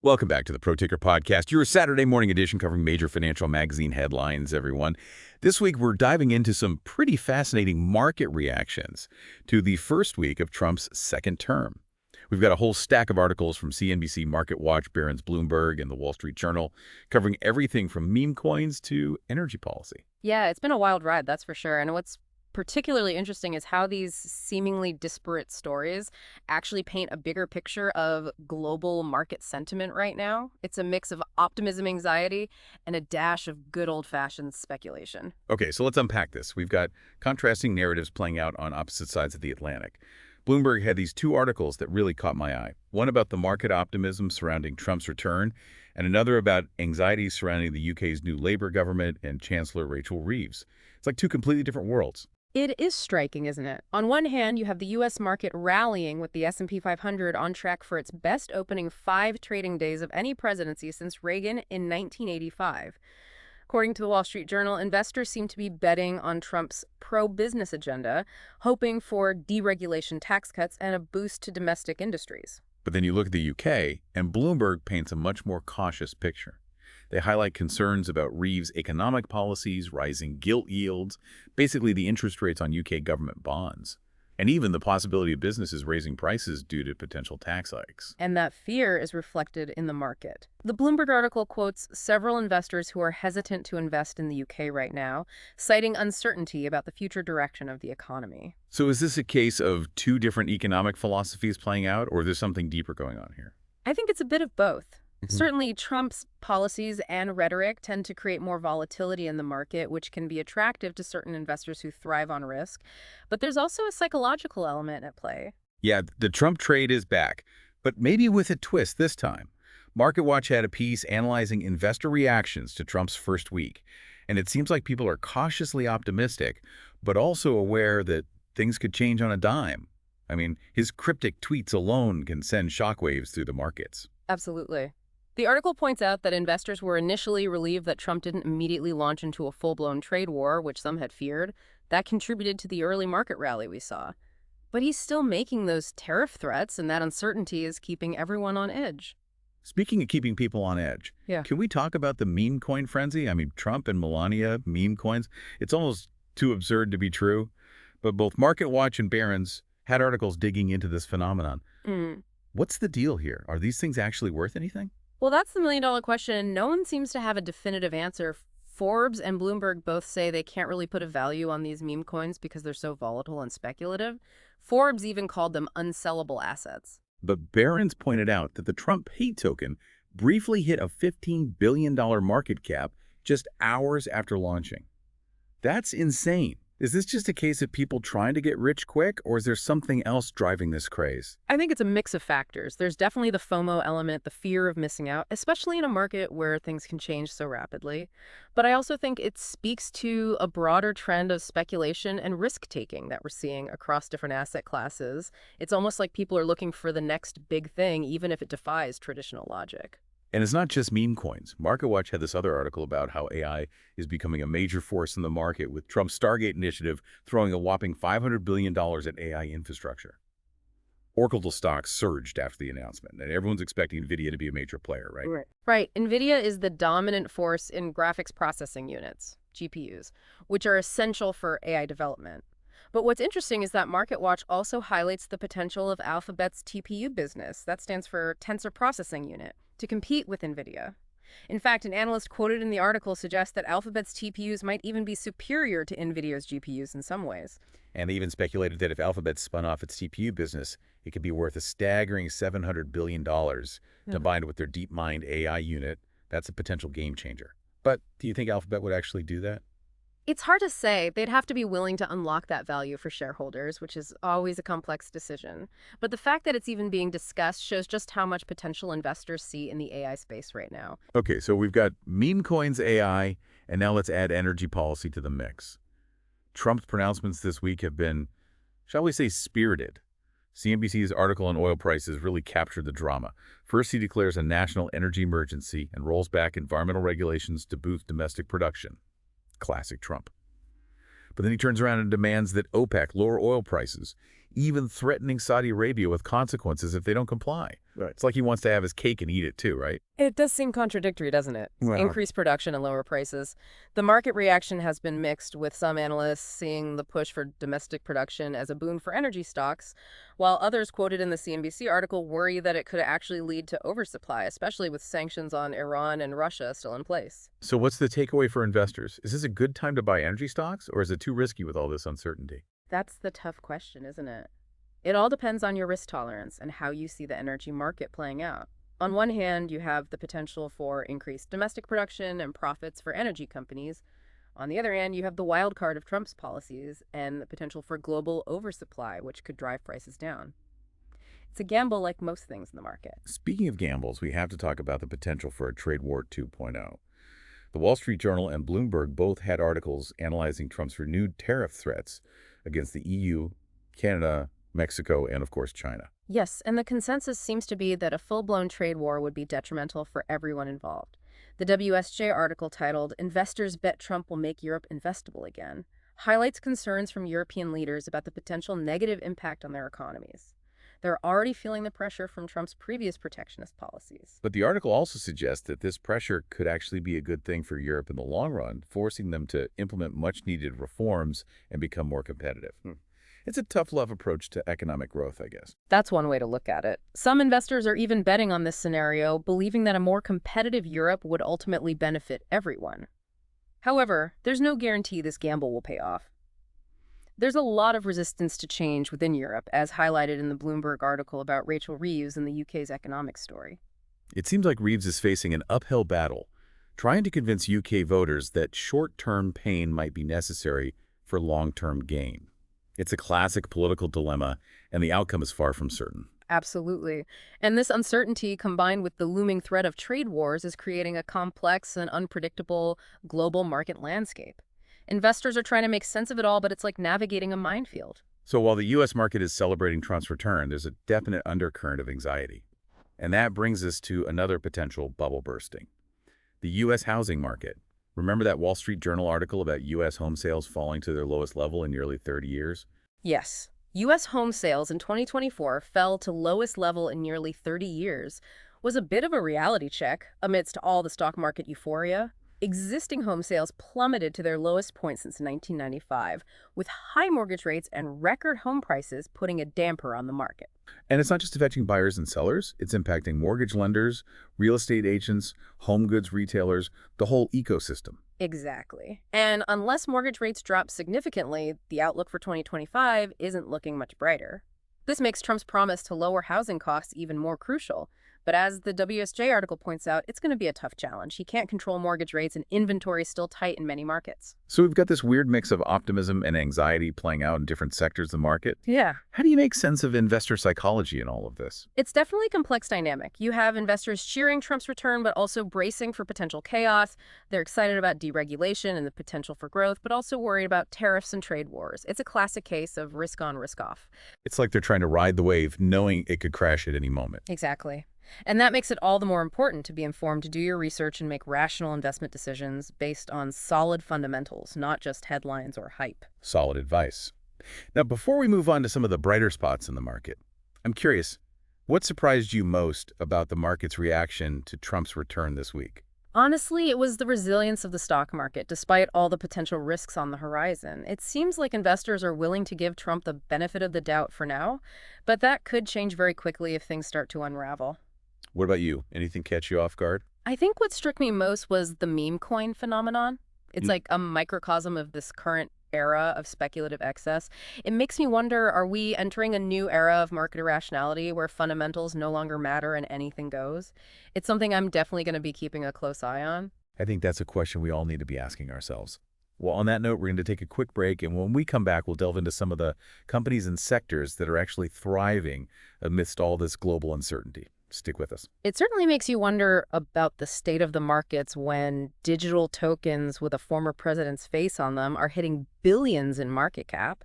Welcome back to the ProTicker Podcast, your Saturday morning edition covering major financial magazine headlines, everyone. This week, we're diving into some pretty fascinating market reactions to the first week of Trump's second term. We've got a whole stack of articles from CNBC, MarketWatch, Barron's, Bloomberg, and the Wall Street Journal covering everything from meme coins to energy policy. Yeah, it's been a wild ride, that's for sure. And what's particularly interesting is how these seemingly disparate stories actually paint a bigger picture of global market sentiment right now. It's a mix of optimism, anxiety, and a dash of good old-fashioned speculation. Okay, so let's unpack this. We've got contrasting narratives playing out on opposite sides of the Atlantic. Bloomberg had these two articles that really caught my eye. One about the market optimism surrounding Trump's return, and another about anxieties surrounding the UK's new Labour government and Chancellor Rachel Reeves. It's like two completely different worlds. It is striking, isn't it? On one hand, you have the U.S. market rallying with the S&P 500 on track for its best opening 5 trading days of any presidency since Reagan in 1985. According to the Wall Street Journal, investors seem to be betting on Trump's pro-business agenda, hoping for deregulation, tax cuts, and a boost to domestic industries. But then you look at the UK, and Bloomberg paints a much more cautious picture. They highlight concerns about Reeves' economic policies, rising gilt yields, basically the interest rates on UK government bonds, and even the possibility of businesses raising prices due to potential tax hikes. And that fear is reflected in the market. The Bloomberg article quotes several investors who are hesitant to invest in the UK right now, citing uncertainty about the future direction of the economy. So is this a case of two different economic philosophies playing out, or is there something deeper going on here? I think it's a bit of both. Certainly, Trump's policies and rhetoric tend to create more volatility in the market, which can be attractive to certain investors who thrive on risk. But there's also a psychological element at play. Yeah, the Trump trade is back, but maybe with a twist this time. MarketWatch had a piece analyzing investor reactions to Trump's first week, and it seems like people are cautiously optimistic, but also aware that things could change on a dime. I mean, his cryptic tweets alone can send shockwaves through the markets. Absolutely. The article points out that investors were initially relieved that Trump didn't immediately launch into a full-blown trade war, which some had feared. That contributed to the early market rally we saw. But he's still making those tariff threats, and that uncertainty is keeping everyone on edge. Speaking of keeping people on edge, Yeah. can we talk about the meme coin frenzy? I mean, Trump and Melania, meme coins. It's almost too absurd to be true. But both MarketWatch and Barron's had articles digging into this phenomenon. What's the deal here? Are these things actually worth anything? Well, that's the million-dollar question, and no one seems to have a definitive answer. Forbes and Bloomberg both say they can't really put a value on these meme coins because they're so volatile and speculative. Forbes even called them unsellable assets. But Barron's pointed out that the Trump hate token briefly hit a $15 billion market cap just hours after launching. That's insane. Is this just a case of people trying to get rich quick, or is there something else driving this craze? I think it's a mix of factors. There's definitely the FOMO element, the fear of missing out, especially in a market where things can change so rapidly. But I also think it speaks to a broader trend of speculation and risk-taking that we're seeing across different asset classes. It's almost like people are looking for the next big thing, even if it defies traditional logic. And it's not just meme coins. MarketWatch had this other article about how AI is becoming a major force in the market, with Trump's Stargate initiative throwing a whopping $500 billion at AI infrastructure. Oracle stocks surged after the announcement, and everyone's expecting NVIDIA to be a major player, right? Right. NVIDIA is the dominant force in graphics processing units, GPUs, which are essential for AI development. But what's interesting is that MarketWatch also highlights the potential of Alphabet's TPU business, that stands for Tensor Processing Unit, to compete with NVIDIA. In fact, an analyst quoted in the article suggests that Alphabet's TPUs might even be superior to NVIDIA's GPUs in some ways. And they even speculated that if Alphabet spun off its TPU business, it could be worth a staggering $700 billion. Combined with their DeepMind AI unit, that's a potential game changer. But do you think Alphabet would actually do that? It's hard to say. They'd have to be willing to unlock that value for shareholders, which is always a complex decision. But the fact that it's even being discussed shows just how much potential investors see in the AI space right now. Okay, so we've got meme coins, AI, and now let's add energy policy to the mix. Trump's pronouncements this week have been, shall we say, spirited. CNBC's article on oil prices really captured the drama. First, he declares a national energy emergency and rolls back environmental regulations to boost domestic production. Classic Trump. But then he turns around and demands that OPEC lower oil prices, even threatening Saudi Arabia with consequences if they don't comply. Right. It's like he wants to have his cake and eat it too, right? It does seem contradictory, doesn't it? Well- Increased production and lower prices. The market reaction has been mixed, with some analysts seeing the push for domestic production as a boon for energy stocks, while others quoted in the CNBC article worry that it could actually lead to oversupply, especially with sanctions on Iran and Russia still in place. So what's the takeaway for investors? Is this a good time to buy energy stocks, or is it too risky with all this uncertainty? That's the tough question, isn't it? It all depends on your risk tolerance and how you see the energy market playing out. On one hand, you have the potential for increased domestic production and profits for energy companies. On the other hand, you have the wild card of Trump's policies and the potential for global oversupply, which could drive prices down. It's a gamble like most things in the market. Speaking of gambles, we have to talk about the potential for a trade war 2.0. The Wall Street Journal and Bloomberg both had articles analyzing Trump's renewed tariff threats against the EU, Canada, Mexico, and of course China. Yes, and the consensus seems to be that a full-blown trade war would be detrimental for everyone involved. The WSJ article titled "Investors Bet Trump Will Make Europe Investable Again" highlights concerns from European leaders about the potential negative impact on their economies. They're already feeling the pressure from Trump's previous protectionist policies. But the article also suggests that this pressure could actually be a good thing for Europe in the long run, forcing them to implement much-needed reforms and become more competitive. It's a tough love approach to economic growth, I guess. That's one way to look at it. Some investors are even betting on this scenario, believing that a more competitive Europe would ultimately benefit everyone. However, there's no guarantee this gamble will pay off. There's a lot of resistance to change within Europe, as highlighted in the Bloomberg article about Rachel Reeves and the UK's economic story. It seems like Reeves is facing an uphill battle, trying to convince UK voters that short-term pain might be necessary for long-term gain. It's a classic political dilemma, and the outcome is far from certain. Absolutely. And this uncertainty, combined with the looming threat of trade wars, is creating a complex and unpredictable global market landscape. Investors are trying to make sense of it all, but it's like navigating a minefield. So while the U.S. market is celebrating Trump's return, there's a definite undercurrent of anxiety. And that brings us to another potential bubble bursting. The U.S. housing market. Remember that Wall Street Journal article about U.S. home sales falling to their lowest level in nearly 30 years? Yes. U.S. home sales in 2024 fell to lowest level in nearly 30 years. Was a bit of a reality check amidst all the stock market euphoria. Existing home sales plummeted to their lowest point since 1995, with high mortgage rates and record home prices putting a damper on the market. And it's not just affecting buyers and sellers, it's impacting mortgage lenders, real estate agents, home goods retailers, the whole ecosystem. Exactly. And unless mortgage rates drop significantly, the outlook for 2025 isn't looking much brighter. This makes Trump's promise to lower housing costs even more crucial. But as the WSJ article points out, it's going to be a tough challenge. He can't control mortgage rates, and inventory is still tight in many markets. So we've got this weird mix of optimism and anxiety playing out in different sectors of the market. Yeah. How do you make sense of investor psychology in all of this? It's definitely a complex dynamic. You have investors cheering Trump's return, but also bracing for potential chaos. They're excited about deregulation and the potential for growth, but also worried about tariffs and trade wars. It's a classic case of risk on, risk off. It's like they're trying to ride the wave, knowing it could crash at any moment. Exactly. And that makes it all the more important to be informed, to do your research and make rational investment decisions based on solid fundamentals, not just headlines or hype. Solid advice. Now, before we move on to some of the brighter spots in the market, I'm curious, what surprised you most about the market's reaction to Trump's return this week? Honestly, it was the resilience of the stock market, despite all the potential risks on the horizon. It seems like investors are willing to give Trump the benefit of the doubt for now, but that could change very quickly if things start to unravel. What about you? Anything catch you off guard? I think what struck me most was the meme coin phenomenon. It's like a microcosm of this current era of speculative excess. It makes me wonder, are we entering a new era of market irrationality where fundamentals no longer matter and anything goes? It's something I'm definitely going to be keeping a close eye on. I think that's a question we all need to be asking ourselves. Well, on that note, we're going to take a quick break, and when we come back, we'll delve into some of the companies and sectors that are actually thriving amidst all this global uncertainty. Stick with us. It certainly makes you wonder about the state of the markets when digital tokens with a former president's face on them are hitting billions in market cap.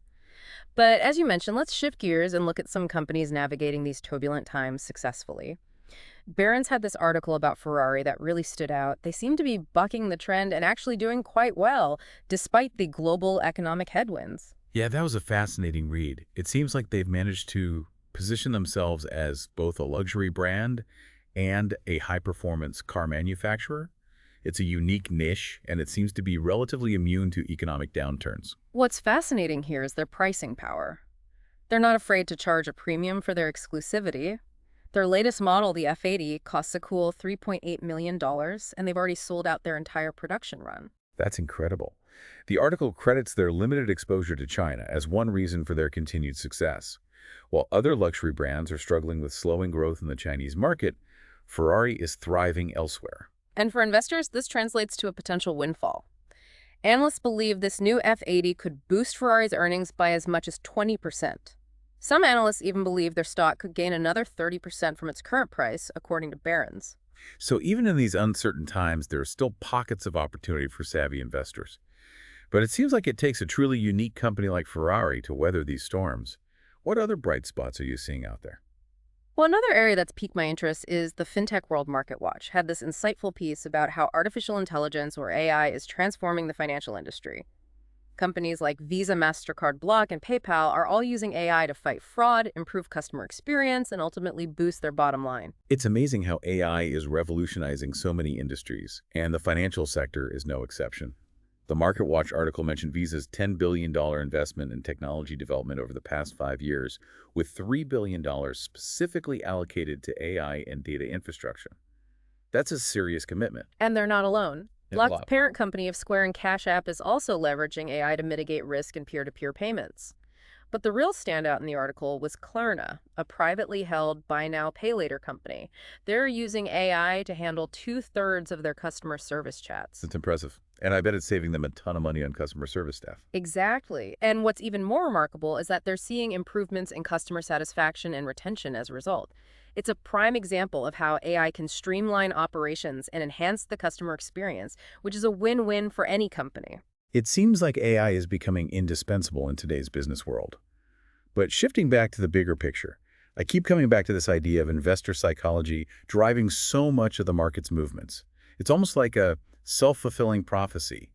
But as you mentioned, let's shift gears and look at some companies navigating these turbulent times successfully. Barron's had this article about Ferrari that really stood out. They seem to be bucking the trend and actually doing quite well, despite the global economic headwinds. Yeah, that was a fascinating read. It seems like they've managed to position themselves as both a luxury brand and a high-performance car manufacturer. It's a unique niche, and it seems to be relatively immune to economic downturns. What's fascinating here is their pricing power. They're not afraid to charge a premium for their exclusivity. Their latest model, the F80, costs a cool $3.8 million, dollars, and they've already sold out their entire production run. That's incredible. The article credits their limited exposure to China as one reason for their continued success. While other luxury brands are struggling with slowing growth in the Chinese market, Ferrari is thriving elsewhere. And for investors, this translates to a potential windfall. Analysts believe this new F80 could boost Ferrari's earnings by as much as 20%. Some analysts even believe their stock could gain another 30% from its current price, according to Barron's. So even in these uncertain times, there are still pockets of opportunity for savvy investors. But it seems like it takes a truly unique company like Ferrari to weather these storms. What other bright spots are you seeing out there? Well, another area that's piqued my interest is the FinTech World Market Watch had this insightful piece about how artificial intelligence, or AI, is transforming the financial industry. Companies like Visa, MasterCard, Block, and PayPal are all using AI to fight fraud, improve customer experience, and ultimately boost their bottom line. It's amazing how AI is revolutionizing so many industries, and the financial sector is no exception. The MarketWatch article mentioned Visa's $10 billion investment in technology development over the past 5 years, with $3 billion specifically allocated to AI and data infrastructure. That's a serious commitment. And they're not alone. A Block's lot. parent company of Square and Cash App is also leveraging AI to mitigate risk in peer-to-peer payments. But the real standout in the article was Klarna, a privately held buy now, pay later company. They're using AI to handle 2/3 of their customer service chats. It's impressive. And I bet it's saving them a ton of money on customer service staff. Exactly. And what's even more remarkable is that they're seeing improvements in customer satisfaction and retention as a result. It's a prime example of how AI can streamline operations and enhance the customer experience, which is a win-win for any company. It seems like AI is becoming indispensable in today's business world. But shifting back to the bigger picture, I keep coming back to this idea of investor psychology driving so much of the market's movements. It's almost like a self-fulfilling prophecy.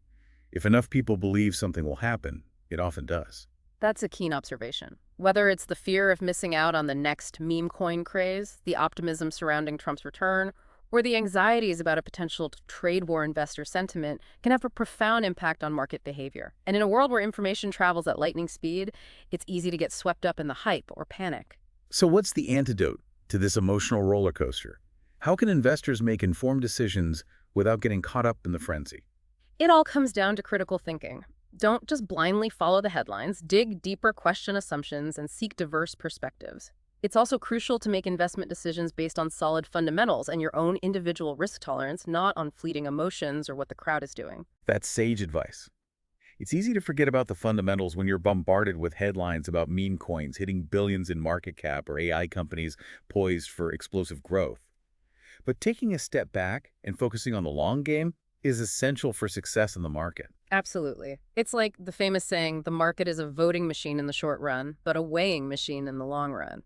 If enough people believe something will happen, it often does. That's a keen observation. Whether it's the fear of missing out on the next meme coin craze, the optimism surrounding Trump's return, or the anxieties about a potential trade war investor sentiment can have a profound impact on market behavior. And in a world where information travels at lightning speed, it's easy to get swept up in the hype or panic. So what's the antidote to this emotional roller coaster? How can investors make informed decisions without getting caught up in the frenzy? It all comes down to critical thinking. Don't just blindly follow the headlines, dig deeper, question assumptions, and seek diverse perspectives. It's also crucial to make investment decisions based on solid fundamentals and your own individual risk tolerance, not on fleeting emotions or what the crowd is doing. That's sage advice. It's easy to forget about the fundamentals when you're bombarded with headlines about meme coins hitting billions in market cap or AI companies poised for explosive growth. But taking a step back and focusing on the long game is essential for success in the market. Absolutely. It's like the famous saying, the market is a voting machine in the short run, but a weighing machine in the long run.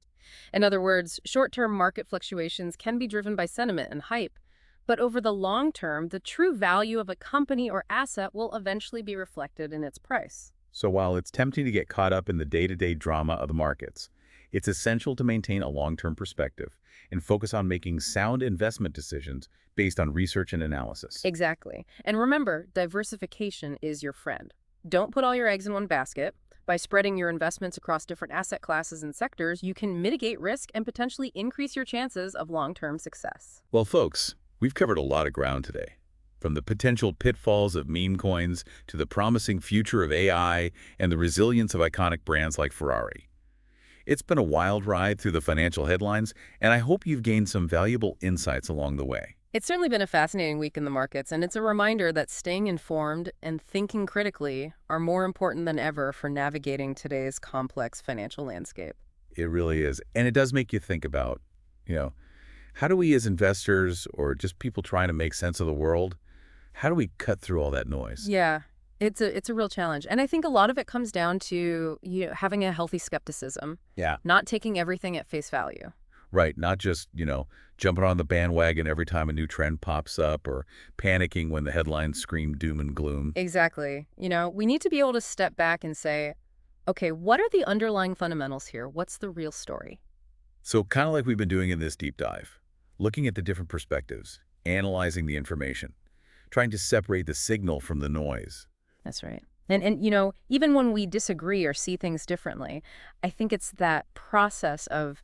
In other words, short-term market fluctuations can be driven by sentiment and hype, but over the long term, the true value of a company or asset will eventually be reflected in its price. So while it's tempting to get caught up in the day-to-day drama of the markets, it's essential to maintain a long-term perspective and focus on making sound investment decisions based on research and analysis. Exactly. And remember, diversification is your friend. Don't put all your eggs in one basket. By spreading your investments across different asset classes and sectors, you can mitigate risk and potentially increase your chances of long-term success. Well, folks, we've covered a lot of ground today. From the potential pitfalls of meme coins to the promising future of AI and the resilience of iconic brands like Ferrari. It's been a wild ride through the financial headlines, and I hope you've gained some valuable insights along the way. It's certainly been a fascinating week in the markets, and it's a reminder that staying informed and thinking critically are more important than ever for navigating today's complex financial landscape. It really is. And it does make you think about, how do we as investors or just people trying to make sense of the world, how do we cut through all that noise? Yeah, it's a real challenge. And I think a lot of it comes down to having a healthy skepticism, Yeah. not taking everything at face value. Right. Not just, jumping on the bandwagon every time a new trend pops up or panicking when the headlines scream doom and gloom. Exactly. We need to be able to step back and say, Okay, what are the underlying fundamentals here? What's the real story? So kind of like we've been doing in this deep dive, looking at the different perspectives, analyzing the information, trying to separate the signal from the noise. That's right. And even when we disagree or see things differently, I think it's that process of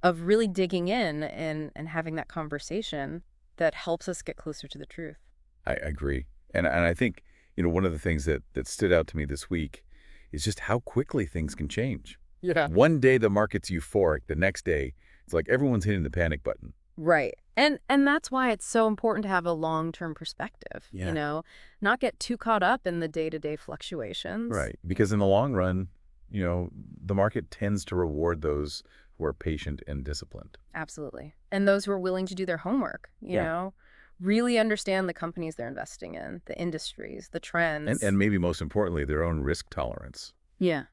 really digging in and having that conversation that helps us get closer to the truth. I agree. And I think, one of the things that stood out to me this week is just how quickly things can change. Yeah. One day the market's euphoric, the next day it's like everyone's hitting the panic button. Right. And that's why it's so important to have a long-term perspective, Yeah. not get too caught up in the day-to-day fluctuations. Right. Because in the long run, the market tends to reward those who are patient and disciplined. Absolutely. And those who are willing to do their homework, really understand the companies they're investing in, the industries, the And, trends. and maybe most importantly, their own risk tolerance, Yeah.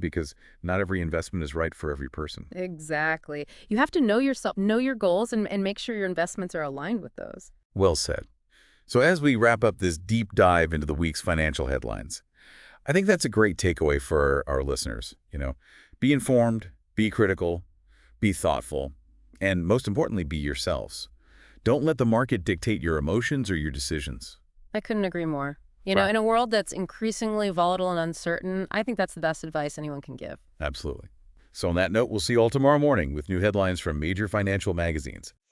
because not every investment is right for every person. Exactly. You have to know yourself, know your goals, and make sure your investments are aligned with those. Well said. So as we wrap up this deep dive into the week's financial headlines, I think that's a great takeaway for our listeners. Be informed, be critical, be thoughtful, and most importantly, be yourselves. Don't let the market dictate your emotions or your decisions. I couldn't agree more. Right. In a world that's increasingly volatile and uncertain, I think that's the best advice anyone can give. Absolutely. So on that note, we'll see you all tomorrow morning with new headlines from major financial magazines.